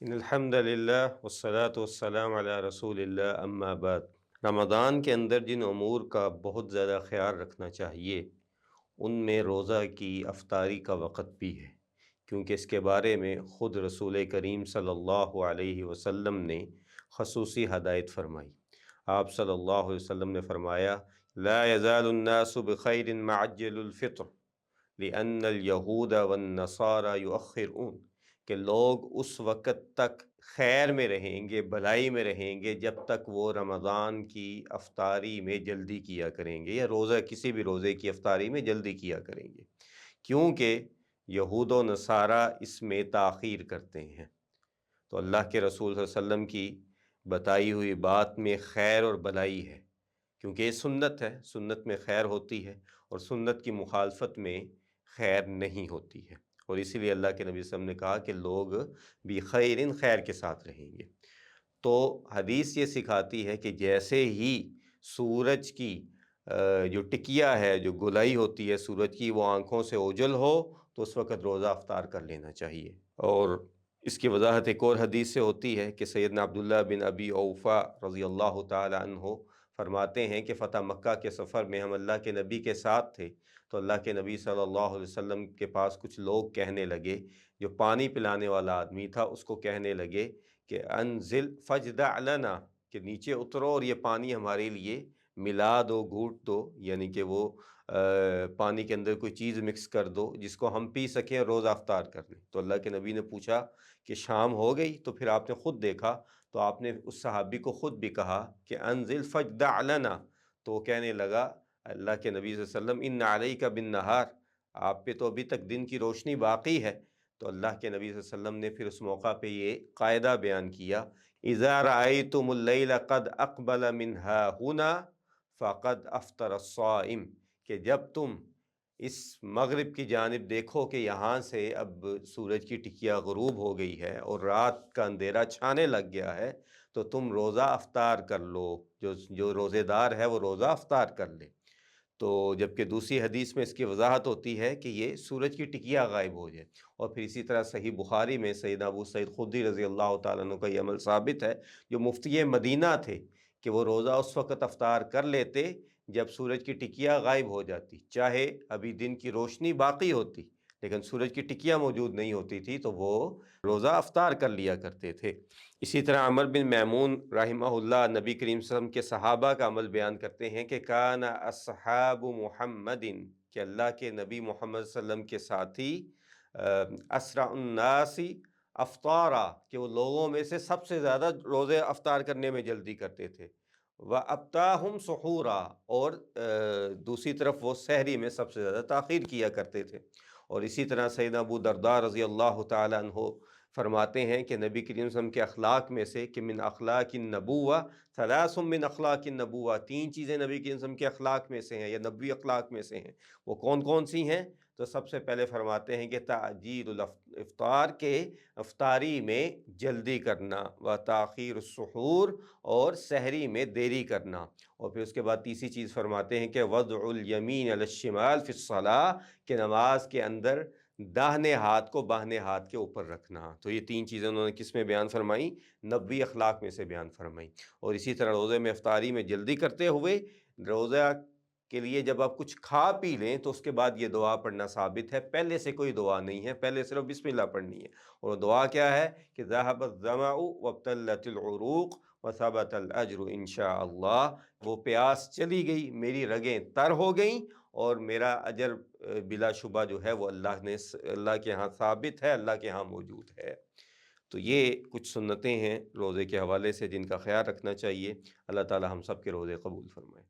ان الحمد للہ والصلاة والسلام علی رسول اللہ اما بعد۔ رمضان کے اندر جن امور کا بہت زیادہ خیال رکھنا چاہیے ان میں روزہ کی افطاری کا وقت بھی ہے، کیونکہ اس کے بارے میں خود رسول کریم صلی اللہ علیہ وسلم نے خصوصی ہدایت فرمائی۔ آپ صلی اللہ علیہ وسلم نے فرمایا لا يزال الناس بخیر مع عجل الفطر لأن اليہود والنصارى يؤخرون، کہ لوگ اس وقت تک خیر میں رہیں گے، بھلائی میں رہیں گے جب تک وہ رمضان کی افطاری میں جلدی کیا کریں گے، یا روزہ کسی بھی روزے کی افطاری میں جلدی کیا کریں گے، کیونکہ یہود و نصارہ اس میں تاخیر کرتے ہیں۔ تو اللہ کے رسول صلی اللہ علیہ وسلم کی بتائی ہوئی بات میں خیر اور بھلائی ہے، کیونکہ یہ سنت ہے، سنت میں خیر ہوتی ہے، اور سنت کی مخالفت میں خیر نہیں ہوتی ہے، اور اسی لیے اللہ کے نبی صلی اللہ علیہ وسلم نے کہا کہ لوگ بھی خیر خیر کے ساتھ رہیں گے۔ تو حدیث یہ سکھاتی ہے کہ جیسے ہی سورج کی جو ٹکیا ہے، جو گلائی ہوتی ہے سورج کی، وہ آنکھوں سے اوجھل ہو تو اس وقت روزہ افطار کر لینا چاہیے۔ اور اس کی وضاحت ایک اور حدیث سے ہوتی ہے کہ سیدنا عبداللہ بن ابی اوفا رضی اللہ تعالی عنہ فرماتے ہیں کہ فتح مکہ کے سفر میں ہم اللہ کے نبی کے ساتھ تھے، تو اللہ کے نبی صلی اللہ علیہ وسلم کے پاس کچھ لوگ کہنے لگے، جو پانی پلانے والا آدمی تھا اس کو کہنے لگے کہ انزل فجدع لنا، کہ نیچے اترو اور یہ پانی ہمارے لیے ملا دو، گھوٹ دو، یعنی کہ وہ پانی کے اندر کوئی چیز مکس کر دو جس کو ہم پی سکیں اور روزہ افطار کر لیں۔ تو اللہ کے نبی نے پوچھا کہ شام ہو گئی؟ تو پھر آپ نے خود دیکھا، تو آپ نے اس صحابی کو خود بھی کہا کہ انزل فجدع لنا، تو وہ کہنے لگا اللہ کے نبی صلی اللہ علیہ وسلم ان علیک بالنہار، آپ پہ تو ابھی تک دن کی روشنی باقی ہے۔ تو اللہ کے نبی صلی اللہ علیہ وسلم نے پھر اس موقع پہ یہ قاعدہ بیان کیا اذا رأیتم اللیل قد اقبل من ہاہنا فقد افطر الصائم، کہ جب تم اس مغرب کی جانب دیکھو کہ یہاں سے اب سورج کی ٹکیا غروب ہو گئی ہے اور رات کا اندھیرا چھانے لگ گیا ہے، تو تم روزہ افطار کر لو، جو روزے دار ہے وہ روزہ افطار کر لے۔ تو جبکہ دوسری حدیث میں اس کی وضاحت ہوتی ہے کہ یہ سورج کی ٹکیا غائب ہو جائے، اور پھر اسی طرح صحیح بخاری میں سیدنا ابو سعید خدری رضی اللہ تعالیٰ عنہ کا یہ عمل ثابت ہے، جو مفتی مدینہ تھے، کہ وہ روزہ اس وقت افطار کر لیتے جب سورج کی ٹکیا غائب ہو جاتی، چاہے ابھی دن کی روشنی باقی ہوتی لیکن سورج کی ٹکیا موجود نہیں ہوتی تھی، تو وہ روزہ افطار کر لیا کرتے تھے۔ اسی طرح عمر بن میمون رحمہ اللہ نبی کریم صلی اللہ علیہ وسلم کے صحابہ کا عمل بیان کرتے ہیں کہ کان اصحاب محمد، کہ اللہ کے نبی محمد صلی اللہ علیہ وسلم کے ساتھی اسرع الناس افطارا، کہ وہ لوگوں میں سے سب سے زیادہ روزے افطار کرنے میں جلدی کرتے تھے، وَأَبْتَاهُمْ سُحُورًا، اور دوسری طرف وہ سحری میں سب سے زیادہ تاخیر کیا کرتے تھے۔ اور اسی طرح سیدنا ابو درداء رضی اللہ تعالیٰ عنہ فرماتے ہیں کہ نبی کریم صلی اللہ علیہ وسلم کے اخلاق میں سے کہ من اخلاق النبوہ ثلاث من اخلاق النبوہ، تین چیزیں نبی کریم صلی اللہ علیہ وسلم کے اخلاق میں سے ہیں یا نبوی اخلاق میں سے ہیں، وہ کون کون سی ہیں؟ تو سب سے پہلے فرماتے ہیں کہ تعجیل الافطار، کے افطاری میں جلدی کرنا، و تاخیر السحور، اور سحری میں دیری کرنا، اور پھر اس کے بعد تیسری چیز فرماتے ہیں کہ وضع الیمین علی الشمال فی الصلاۃ، کہ نماز کے اندر داہنے ہاتھ کو بائیں ہاتھ کے اوپر رکھنا۔ تو یہ تین چیزیں انہوں نے کس میں بیان فرمائی؟ نبوی اخلاق میں سے بیان فرمائی۔ اور اسی طرح روزے میں افطاری میں جلدی کرتے ہوئے روزہ کے لیے جب آپ کچھ کھا پی لیں تو اس کے بعد یہ دعا پڑھنا ثابت ہے، پہلے سے کوئی دعا نہیں ہے، پہلے صرف بسم اللہ پڑھنی ہے۔ اور دعا کیا ہے کہ ذهب الظمأ وابتلت العروق وثبت الاجر انشاءاللہ، وہ پیاس چلی گئی، میری رگیں تر ہو گئیں، اور میرا اجر بلا شبہ جو ہے وہ اللہ کے ہاں ثابت ہے، اللہ کے ہاں موجود ہے۔ تو یہ کچھ سنتیں ہیں روزے کے حوالے سے جن کا خیال رکھنا چاہیے۔ اللہ تعالی ہم سب کے روزے قبول فرمائے۔